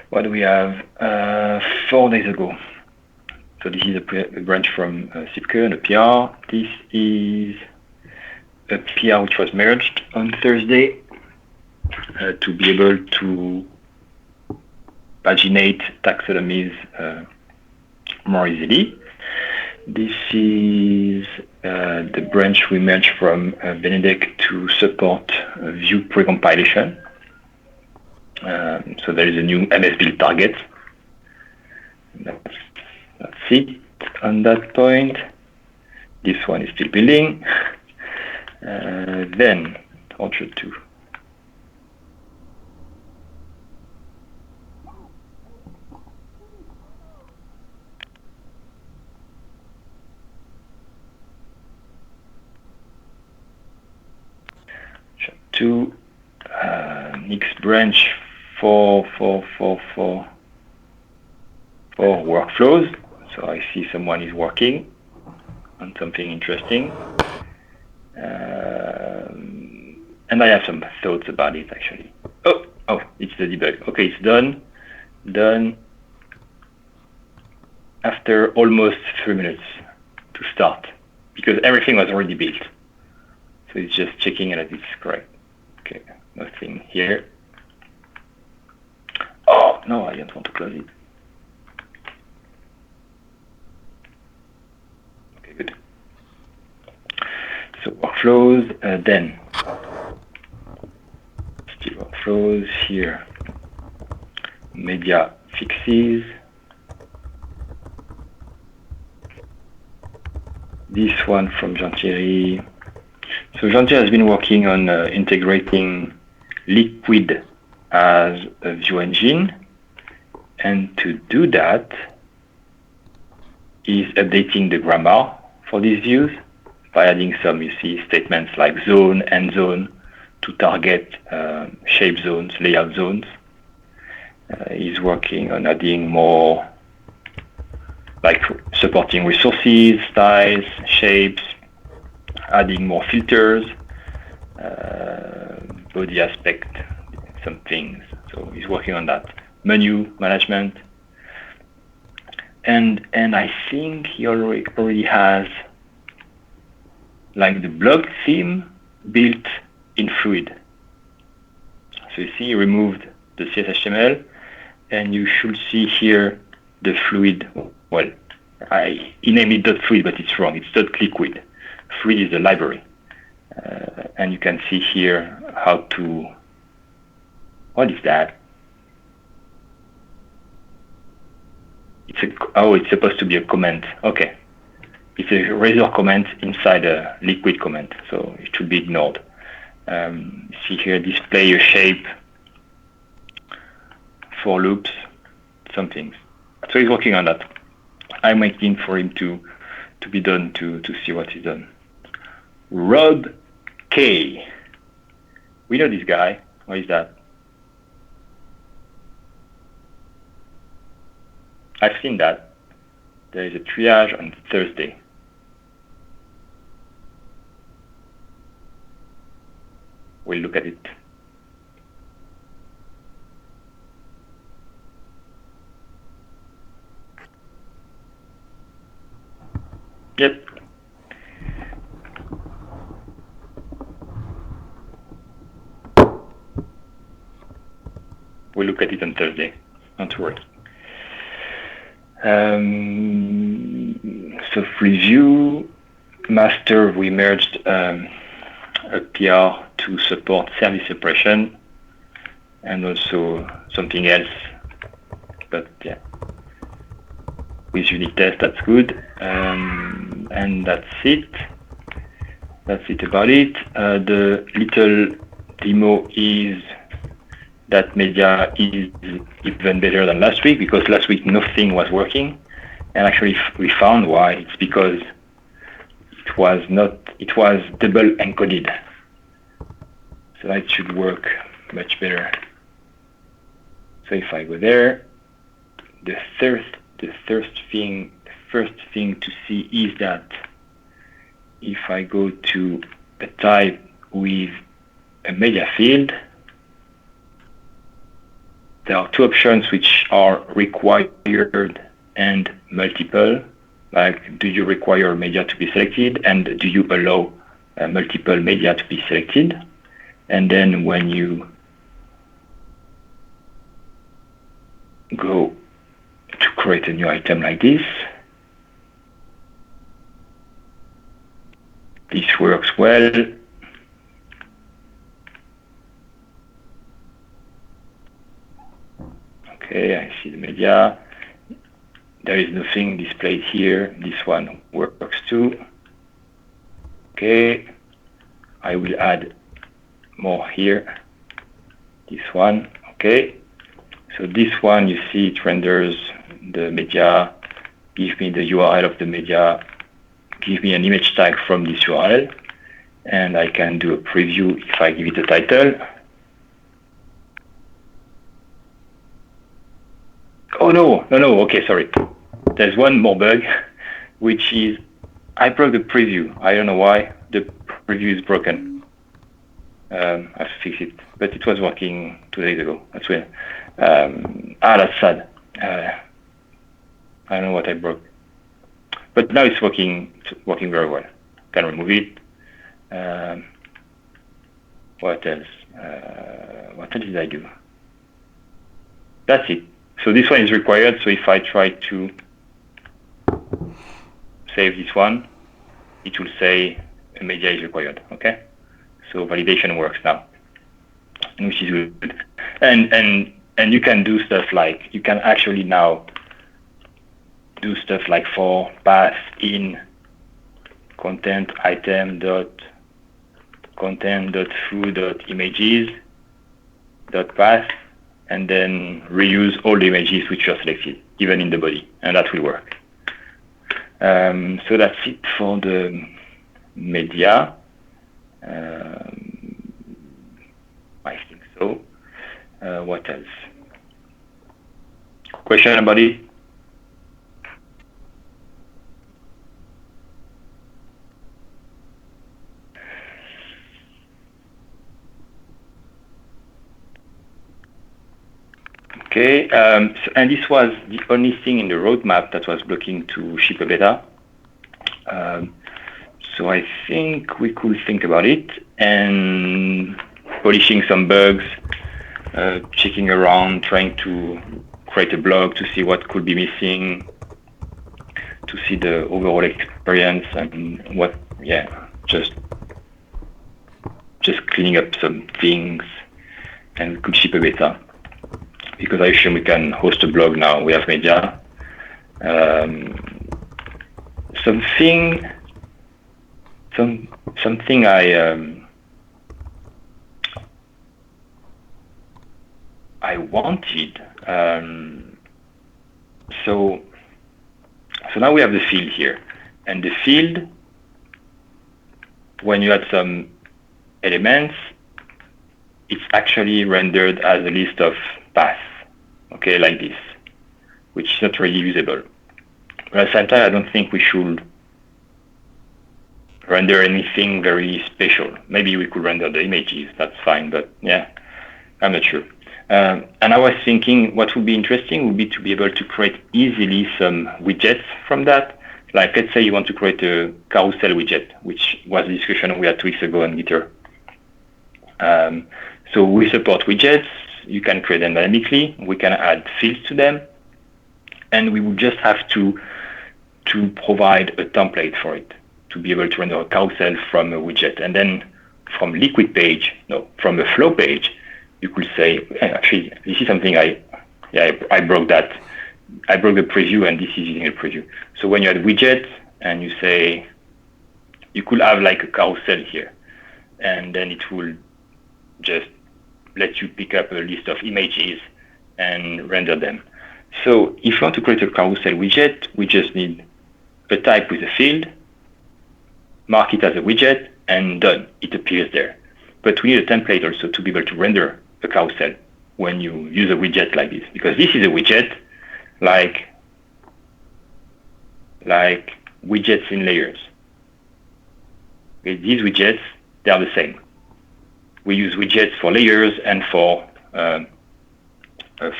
What do we have? 4 days ago. So this is a branch from Sipke, a PR. This is a PR which was merged on Thursday to be able to paginate taxonomies more easily. This is the branch we merged from Benedek to support view pre-compilation. So there is a new MSBuild target. That's it on that point. This one is still building. Then Orchard 2. Next branch for workflows. So I see someone is working on something interesting, and I have some thoughts about it actually. Oh, it's the debug. Okay, it's done after almost 3 minutes to start, because everything was already built. So it's just checking that it's correct. Okay, nothing here. Oh, no, I don't want to close it. Okay, good. So workflows, then. Still workflows here. Media fixes. This one from Jean-Thierry. So Jean-Thierry has been working on integrating Liquid as a view engine, and to do that, he's updating the grammar for these views by adding some, you see, statements like zone and zone to target shape zones, layout zones. He's working on adding more, like supporting resources, styles, shapes, adding more filters, body aspect, some things. So he's working on that. Menu management. And I think he already has like the blog theme built in Fluid. So you see he removed the CSS/HTML, and you should see here the Fluid. Well, he named it .fluid, but it's wrong. It's .liquid. Fluid is the library. And you can see here how to, what is that? It's supposed to be a comment. Okay. It's a razor comment inside a liquid comment, so it should be ignored. See here, display a shape, for loops, some things. So he's working on that. I'm waiting for him to be done to see what he's done. Rob K. We know this guy. What is that? I've seen that. There is a triage on Thursday. We'll look at it. Yep. We'll look at it on Thursday. Don't worry. So preview master, we merged a PR to support service suppression and also something else, but yeah, with unit test, that's good. And that's it. That's it about it. The little demo is that media is even better than last week, because last week nothing was working, and actually we found why. It's because it was double encoded, so that should work much better. So if I go there, the first thing to see is that if I go to a type with a media field, there are two options which are required and multiple. Like, do you require media to be selected, and do you allow multiple media to be selected? And then when you go to create a new item like this, this works well. Okay, I see the media. There is nothing displayed here. This one works too. Okay, I will add more here. This one, okay. So this one, you see it renders the media, give me the URL of the media, give me an image tag from this URL, and I can do a preview if I give it a title. Oh no, okay, sorry. There's one more bug, which is I broke the preview. I don't know why. The preview is broken. I have to fix it, but it was working 2 days ago. That's weird. That's sad. I don't know what I broke, but now it's working very well. Can remove it. What else? What else did I do? That's it. So this one is required. So if I try to save this one, it will say a media is required. Okay. So validation works now, which is good. And you can do stuff like, you can actually now do stuff like for path in content item dot content dot food dot images dot path, and then reuse all the images which are selected, even in the body, and that will work. So that's it for the media. I think so. What else? Question about it? Okay, so, and this was the only thing in the roadmap that was blocking to ship a beta. So I think we could think about it and polishing some bugs, checking around, trying to create a blog to see what could be missing, to see the overall experience and what, yeah, just cleaning up some things, and we could ship a beta. Because I assume we can host a blog now. We have media. Something I wanted. So now we have the field here, and the field, when you add some elements, it's actually rendered as a list of paths, okay, like this, which is not really usable. But at the same time, I don't think we should render anything very special. Maybe we could render the images, that's fine, but yeah, I'm not sure. And I was thinking what would be interesting would be to be able to create easily some widgets from that. Like, let's say you want to create a carousel widget, which was a discussion we had 2 weeks ago on Gitter. So we support widgets. You can create them dynamically. We can add fields to them, and we would just have to provide a template for it to be able to render a carousel from a widget. And then from liquid page, from a flow page, you could say, actually, this is something I broke that. I broke the preview, and this is using a preview. So when you add widgets and you say, you could have like a carousel here, and then it will just let you pick up a list of images and render them. So if you want to create a carousel widget, we just need a type with a field, mark it as a widget, and done. It appears there. But we need a template also to be able to render a carousel when you use a widget like this, because this is a widget like widgets in layers. Okay, these widgets, they are the same. We use widgets for layers and for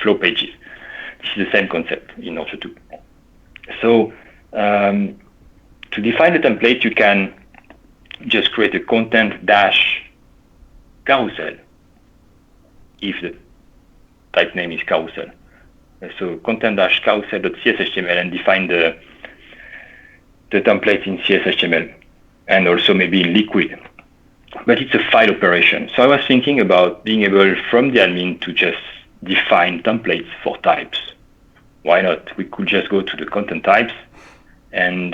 flow pages. This is the same concept in Orchard 2. So to define the template, you can just create a content dash carousel if the type name is carousel. So content dash carousel.cshtml and define the template in CSHTML and also maybe in Liquid. But it's a file operation. So I was thinking about being able from the admin to just define templates for types. Why not? We could just go to the content types and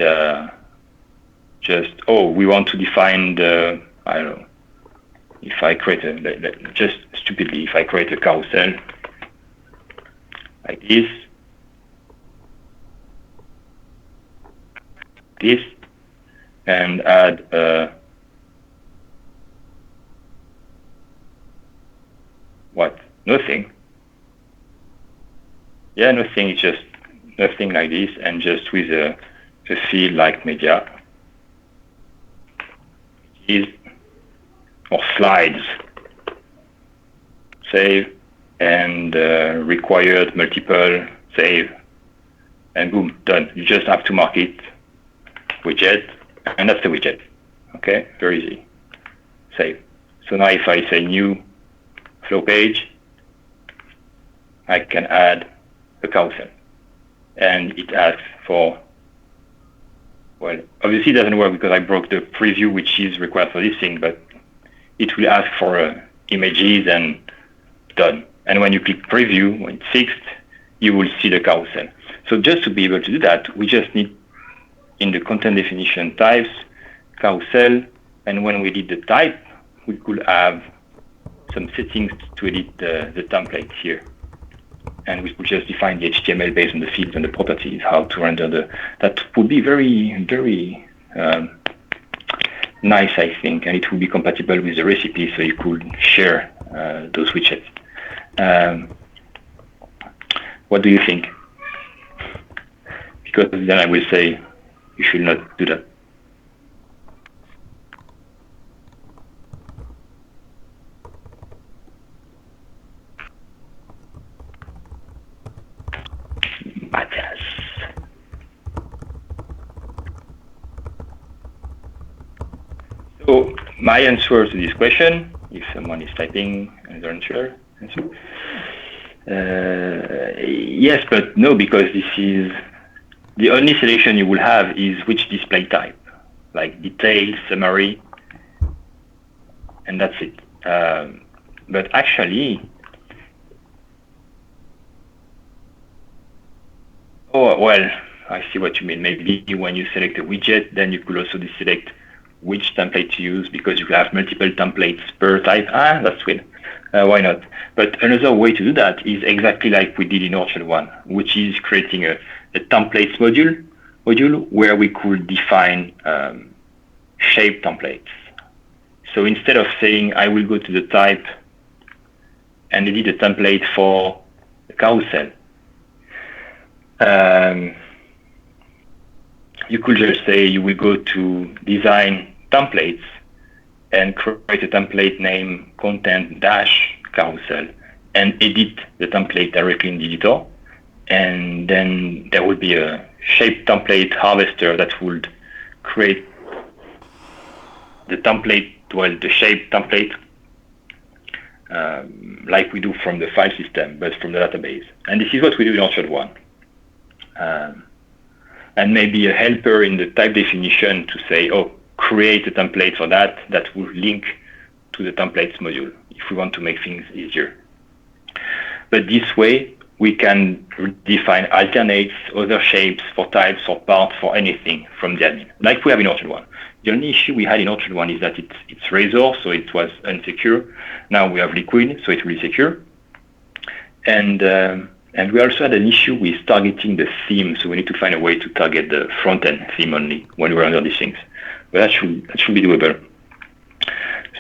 we want to define the, I don't know, if I create just stupidly, if I create a carousel like this, and add what? Nothing. Yeah, nothing. It's just nothing like this, and just with a field like media or slides. Save and required multiple, save, and boom, done. You just have to mark it widget, and that's the widget. Okay, very easy. Save. So now if I say new flow page, I can add a carousel, and it asks for, well, obviously it doesn't work because I broke the preview which is required for this thing, but it will ask for images and done. And when you click preview, when it's fixed, you will see the carousel. So just to be able to do that, we just need in the content definition types, carousel, and when we edit the type, we could have some settings to edit the template here. And we could just define the HTML based on the fields and the properties, how to render that would be very, very nice, I think, and it will be compatible with the recipe, so you could share those widgets. What do you think? Because then I will say you should not do that. Matthias. So my answer to this question, if someone is typing an answer, yes, but no, because this is the only selection you will have is which display type, like detail, summary, and that's it. But actually, oh, well, I see what you mean. Maybe when you select a widget, then you could also deselect which template to use because you have multiple templates per type. That's weird. Why not? But another way to do that is exactly like we did in Orchard 1, which is creating a templates module where we could define shape templates. So instead of saying I will go to the type and edit a template for a carousel, you could just say you will go to design templates and create a template name content-carousel and edit the template directly in the editor. And then there would be a shape template harvester that would create the template, well, the shape template, like we do from the file system, but from the database. And this is what we do in Orchard 1. And maybe a helper in the type definition to say, oh, create a template for that will link to the templates module if we want to make things easier. But this way, we can define alternates, other shapes for types, for parts, for anything from the admin, like we have in Orchard 1. The only issue we had in Orchard 1 is that it's Razor, so it was unsecure. Now we have Liquid, so it's really secure. And we also had an issue with targeting the theme, so we need to find a way to target the front-end theme only when we render these things. But that should be doable.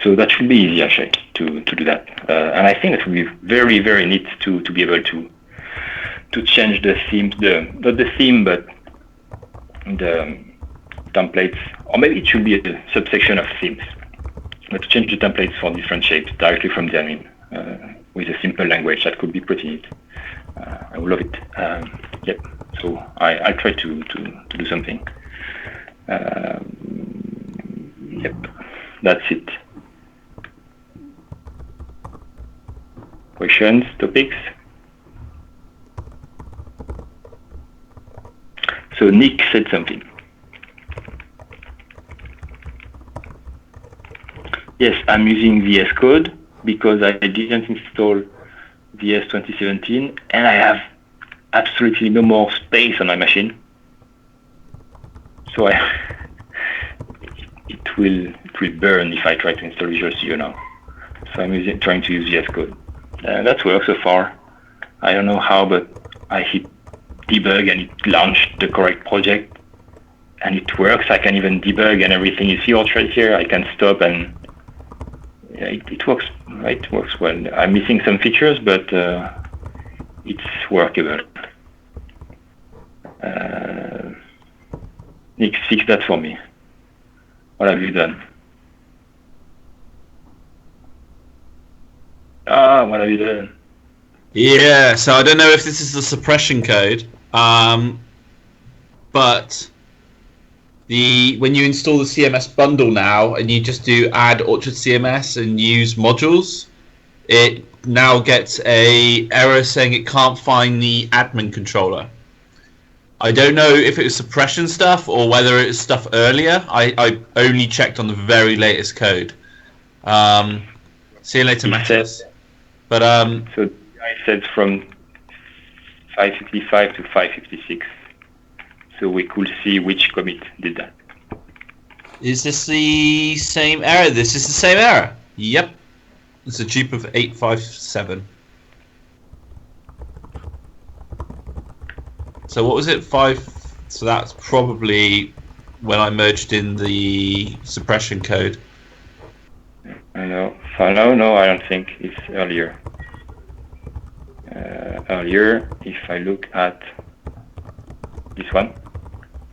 So that should be easy actually to do that. And I think it will be very, very neat to be able to change the themes, not the theme, but the templates, or maybe it should be a subsection of themes, but to change the templates for different shapes directly from the admin with a simple language. That could be pretty neat. love it. Yep. So I try to do something. Yep. That's it. Questions, topics? So Nick said something. Yes, I'm using VS Code because I didn't install VS 2017 and I have absolutely no more space on my machine. So it will burn if I try to install Visual Studio now. So I'm trying to use VS Code. That's worked so far. I don't know how, but I hit debug and it launched the correct project. And it works. I can even debug and everything. You see Orchard here. I can stop and it works. It works well. I'm missing some features, but it's workable. Nick, fix that for me. What have you done? What have you done? Yeah, so I don't know if this is the suppression code, but when you install the CMS bundle now and you just do add Orchard CMS and use modules, it now gets a error saying it can't find the admin controller. I don't know if it was suppression stuff or whether it was stuff earlier. I only checked on the very latest code. See you later, Matthias. But so I said from 555 to 556. So we could see which commit did that. Is this the same error? This is the same error. Yep. It's a dupe of 857. So what was it? 5. So that's probably when I merged in the suppression code. I know. No, I don't think it's earlier. Earlier, if I look at this one,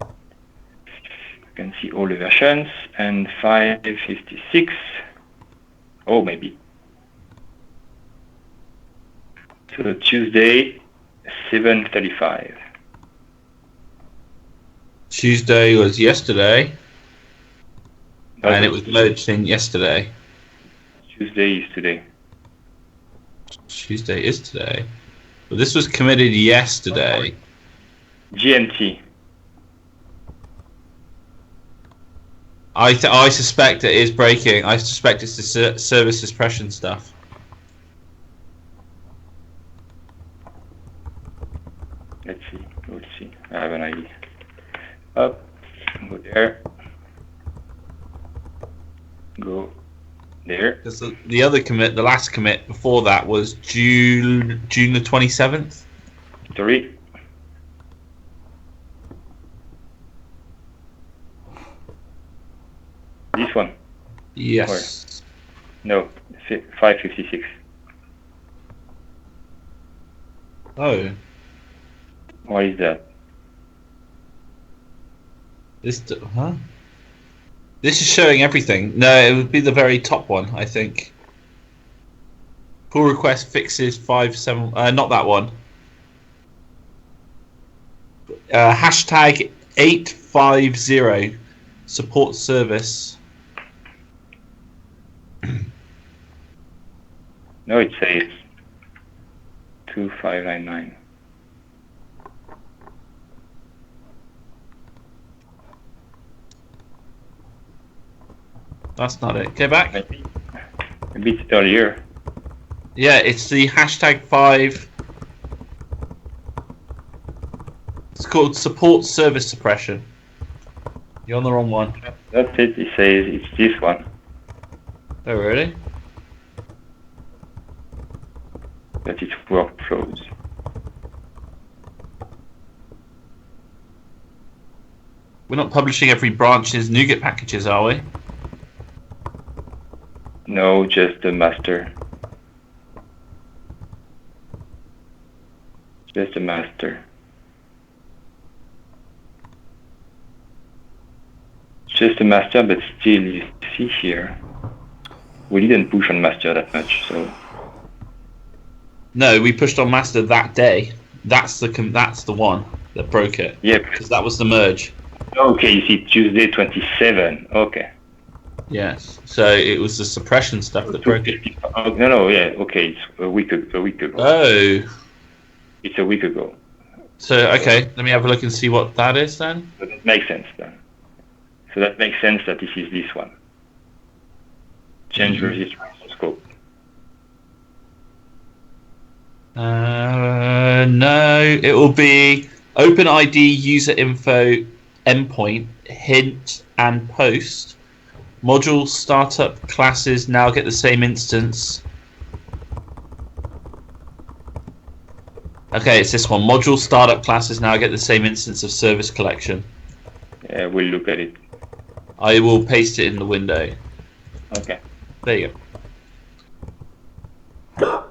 you can see all the versions and 556. Oh, maybe. So Tuesday, 7:35. Tuesday was yesterday, and it was merged in yesterday. Tuesday is today. Tuesday is today. But this was committed yesterday. GMT. I suspect it is breaking. I suspect it's the service suppression stuff. Let's see. I have an idea. Up, go there. Go there. Because the other commit, the last commit before that was June the 27th. 3. This one. Yes. Or, no, 556. Oh. What is that? This is showing everything. No, it would be the very top one, I think. Pull request fixes 57. Not that one. Hashtag 850 support service. No, it says 2599. That's not it. Go back. A bit earlier. Yeah, it's the hashtag 5. It's called support service suppression. You're on the wrong one. That's it. It says it's this one. Oh, really? That it's workflows. We're not publishing every branch's NuGet packages, are we? No, just the master. Just the master. Just the master, but still, you see here, we didn't push on master that much, so. No, we pushed on master that day. That's the one that broke it. Yeah. Because that was the merge. Okay, you see Tuesday 27. Okay. Yes. So it was the suppression stuff that broke it. Oh, no, yeah. Okay, it's a week ago. Oh. It's a week ago. So okay, let me have a look and see what that is then. So that makes sense then. So that makes sense that this is this one. Change registration scope. No, it will be OpenID user info endpoint hint and post. Module startup classes now get the same instance. Okay, it's this one. Module startup classes now get the same instance of service collection. Yeah, we'll look at it. I will paste it in the window. Okay. There you go.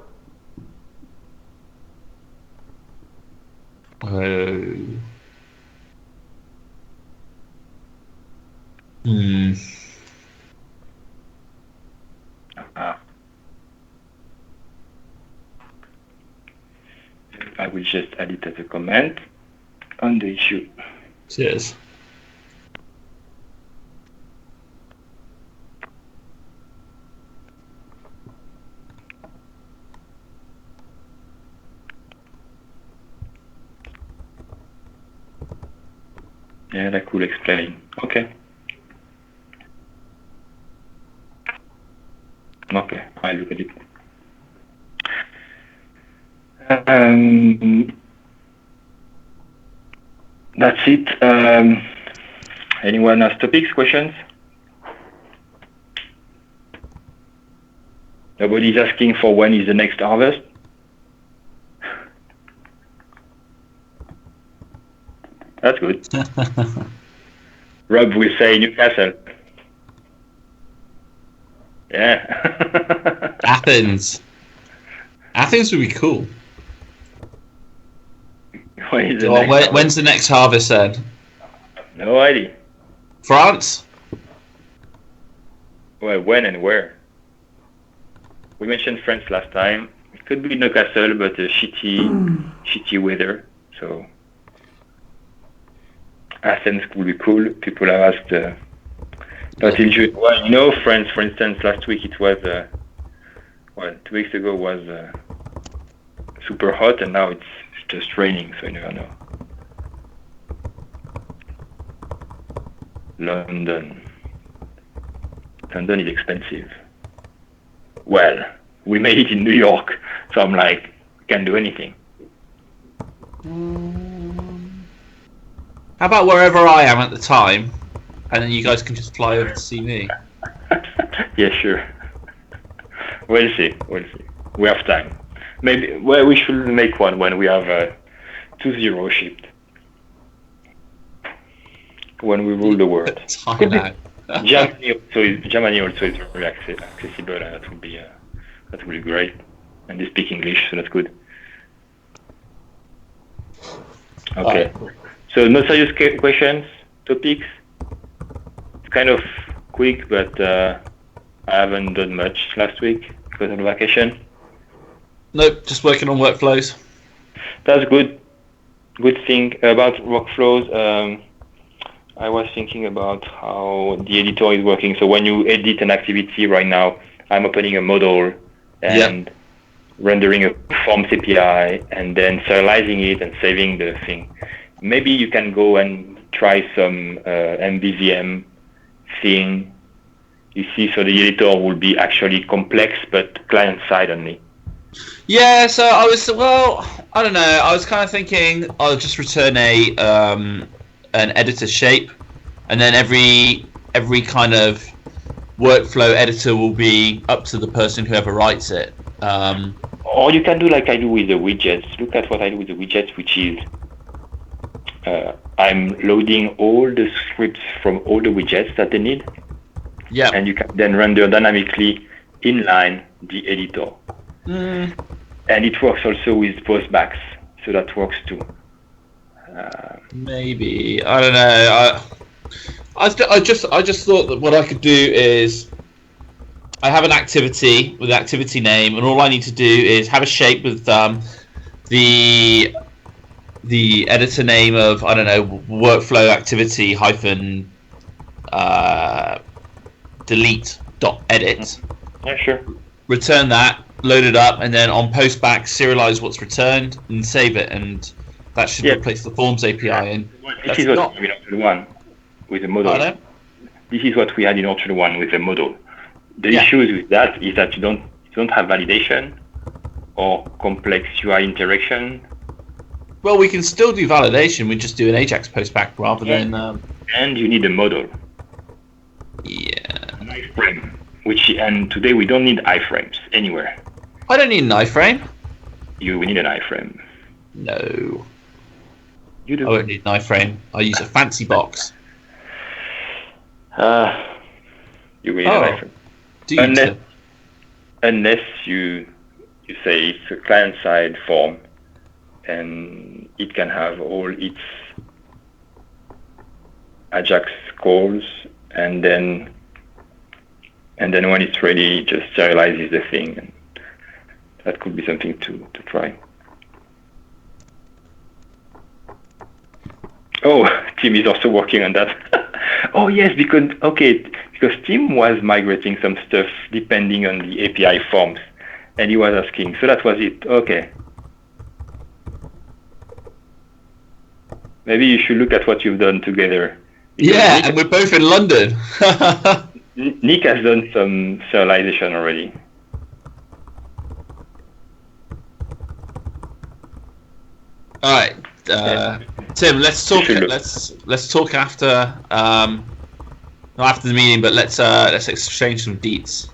I will just add it as a comment on the issue. Cheers. Yeah, that could explain. Okay. Okay, I'll look at it. That's it. Anyone has topics, questions? Nobody's asking for when is the next harvest? That's good. Rob will say Newcastle. Yeah. Athens. Athens would be cool. When's the next harvest then? No idea. France? Well, when and where? We mentioned France last time. It could be Newcastle, but shitty weather. So Athens would be cool. People have asked. But in June, well, you know, France, for instance, last week it was, 2 weeks ago was super hot, and now it's just raining, so you never know. London is expensive. Well, we made it in New York, so I'm like, can't do anything. How about wherever I am at the time, and then you guys can just fly over to see me? Yeah, sure. We'll see. We have time. Maybe we should make one when we have 2-0 shipped. When we rule the world. Germany also is very accessible, and that would be great. And they speak English, so that's good. Okay. So no serious questions, topics. It's kind of quick, but I haven't done much last week because of the vacation. Nope, just working on workflows. That's good. Good thing about workflows. I was thinking about how the editor is working. So when you edit an activity right now, I'm opening a model and rendering a forms API and then serializing it and saving the thing. Maybe you can go and try some MVVM thing. You see, so the editor will be actually complex, but client-side only. Yeah, so I don't know. I was kind of thinking I'll just return an editor shape, and then every kind of workflow editor will be up to the person whoever writes it. Or you can do like I do with the widgets. Look at what I do with the widgets, which is I'm loading all the scripts from all the widgets that they need. Yeah. And you can then render dynamically inline the editor. And it works also with postbacks, so that works too. Maybe, I don't know. I just thought that what I could do is I have an activity with an activity name, and all I need to do is have a shape with the the editor name of, I don't know, workflow activity hyphen delete dot edit. Yeah, sure. Return that, load it up, and then on postback serialize what's returned and save it, and that should replace the Forms API. And this is what we have in Orchard 1 with the model. Pardon? This is what we had in Orchard 1 with the model. The issues with that is that you don't have validation or complex UI interaction. Well, we can still do validation. We just do an Ajax postback rather than. And you need a model. Yeah. An iframe, and today we don't need iframes anywhere. I don't need an iframe. We need an iframe. No. You do. I won't need an iframe. I use a fancy box. You will need an iframe. Unless you say it's a client-side form, and it can have all its Ajax calls, and then when it's ready, it just serializes the thing. And that could be something to try. Oh, Tim is also working on that. Oh yes, because Tim was migrating some stuff depending on the API forms, and he was asking. So that was it. Okay. Maybe you should look at what you've done together. Yeah, and we're both in London. Nick has done some serialization already. All right, Tim. Let's talk. Let's talk after not after the meeting, but let's exchange some deets.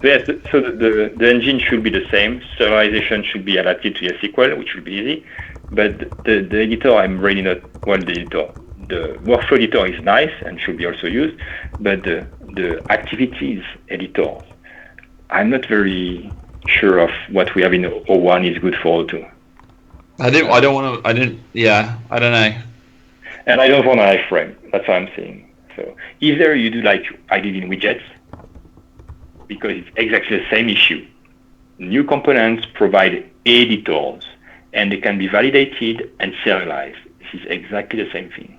Yes. So the engine should be the same. Serialization should be adapted to SQL, which will be easy. But the editor, I'm really not the editor. The workflow editor is nice and should be also used, but the activities editor, I'm not very sure of what we have in O1 is good for O2. I don't know. And I don't want an iframe. That's what I'm saying. So either you do like I did in widgets, because it's exactly the same issue. New components provide editors, and they can be validated and serialized. This is exactly the same thing.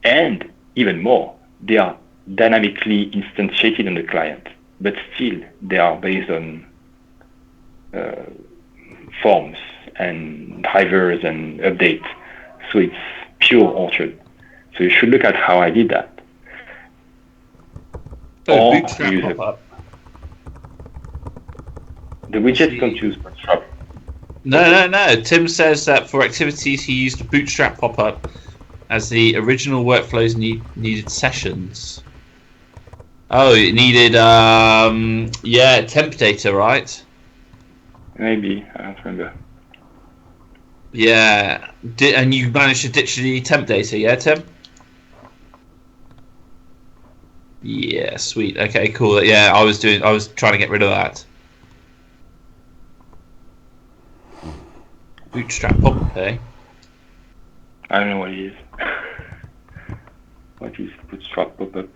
And even more, they are dynamically instantiated on the client, but still they are based on forms and drivers and updates. So it's pure Orchard. So you should look at how I did that. Or Bootstrap pop-up. The widgets don't use Bootstrap. No. Tim says that for activities he used a Bootstrap pop-up as the original workflows needed sessions. Oh, it needed temp data, right? Maybe, I don't remember. Yeah, and you managed to ditch the temp data, yeah, Tim? Yeah, sweet. Okay, cool. Yeah, I was trying to get rid of that. Bootstrap pop-up, eh? I don't know what it is. What is Bootstrap pop-up?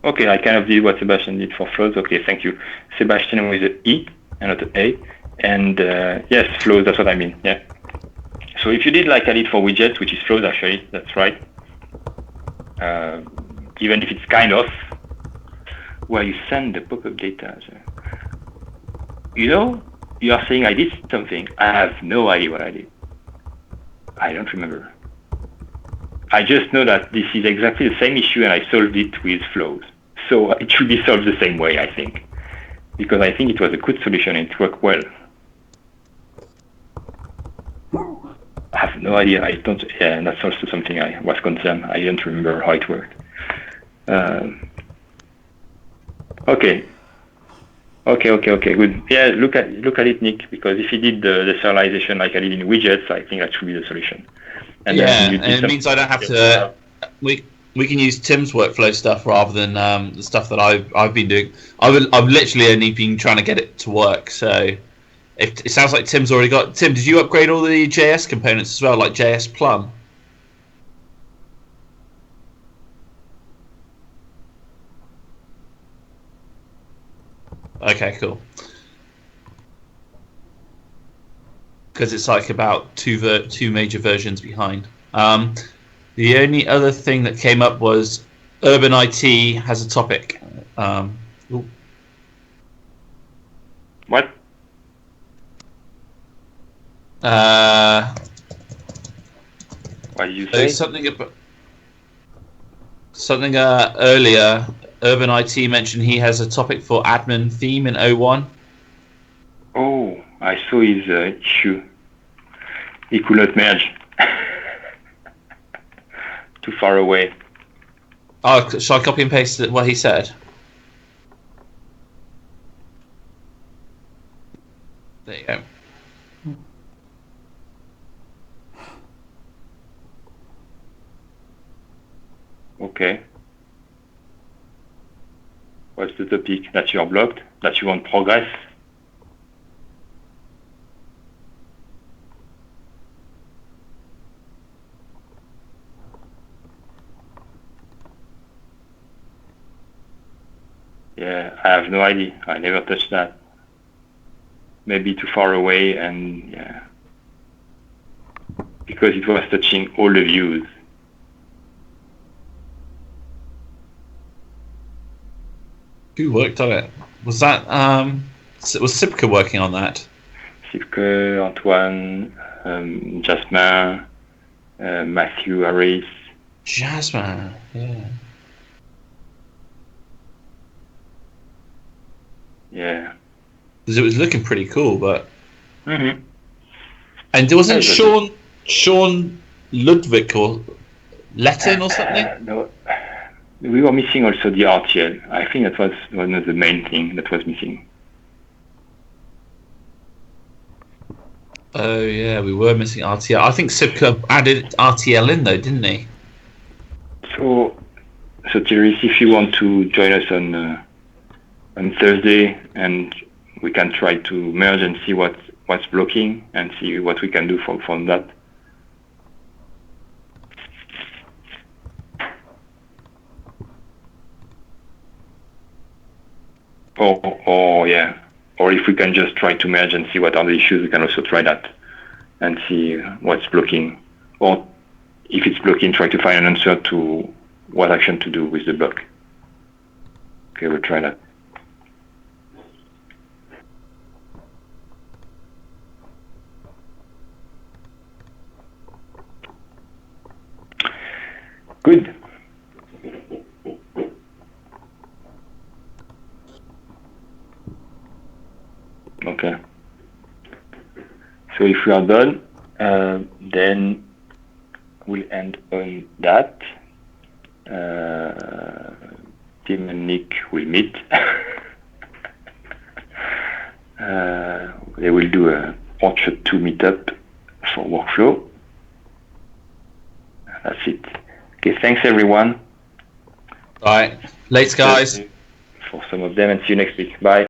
Okay, I kind of did what Sebastian did for flows. Okay, thank you. Sebastian with an E and not an A. And yes, flows, that's what I mean. Yeah. So if you did like I did for widgets, which is flows actually, that's right. Even if it's kind of where you send the pop-up data. So, you are saying I did something. I have no idea what I did. I don't remember. I just know that this is exactly the same issue and I solved it with flows. So it should be solved the same way, I think. Because I think it was a good solution and it worked well. I have no idea. And that's also something I was concerned. I don't remember how it worked. Okay, good. Yeah, look at it, Nick, because if you did the serialization like I did in widgets, I think that should be the solution. And it means I don't have to. We can use Tim's workflow stuff rather than the stuff that I've been doing. I've literally only been trying to get it to work. So it sounds like Tim's already got. Tim, did you upgrade all the JS components as well, like JS Plum? Okay, cool. because it's like about two major versions behind. The only other thing that came up was Urban IT has a topic. What? What did you say? Something earlier. Urban IT mentioned he has a topic for admin theme in 01. Oh, I saw his issue. He could not merge. Too far away. Oh, shall I copy and paste what he said? There you go. Okay. What's the topic? That you are blocked? That you want progress? Yeah, I have no idea. I never touched that. Maybe too far away, and yeah. Because it was touching all the views. Who worked on it? Was that was Sipka working on that? Sipke, Antoine, Jasmin, Matthew Harris. Jasmine, yeah. Yeah. Because it was looking pretty cool, but. Mm-hmm. And wasn't Sean Ludwig or Letton or something? No. We were missing also the RTL. I think that was one of the main things that was missing. Oh yeah, we were missing RTL. I think Sipka added RTL in though, didn't he? So Thierry, if you want to join us on Thursday, and we can try to merge and see what's blocking and see what we can do from that. Or yeah, or if we can just try to merge and see what are the issues, we can also try that and see what's blocking. Or if it's blocking, try to find an answer to what action to do with the block. Okay, we'll try that. Good. Okay. So if we are done, then we'll end on that. Tim and Nick will meet. They will do a Orchard 2 meetup for workflow. That's it. Okay, thanks everyone. All right. Later, guys. For some of them, and see you next week. Bye.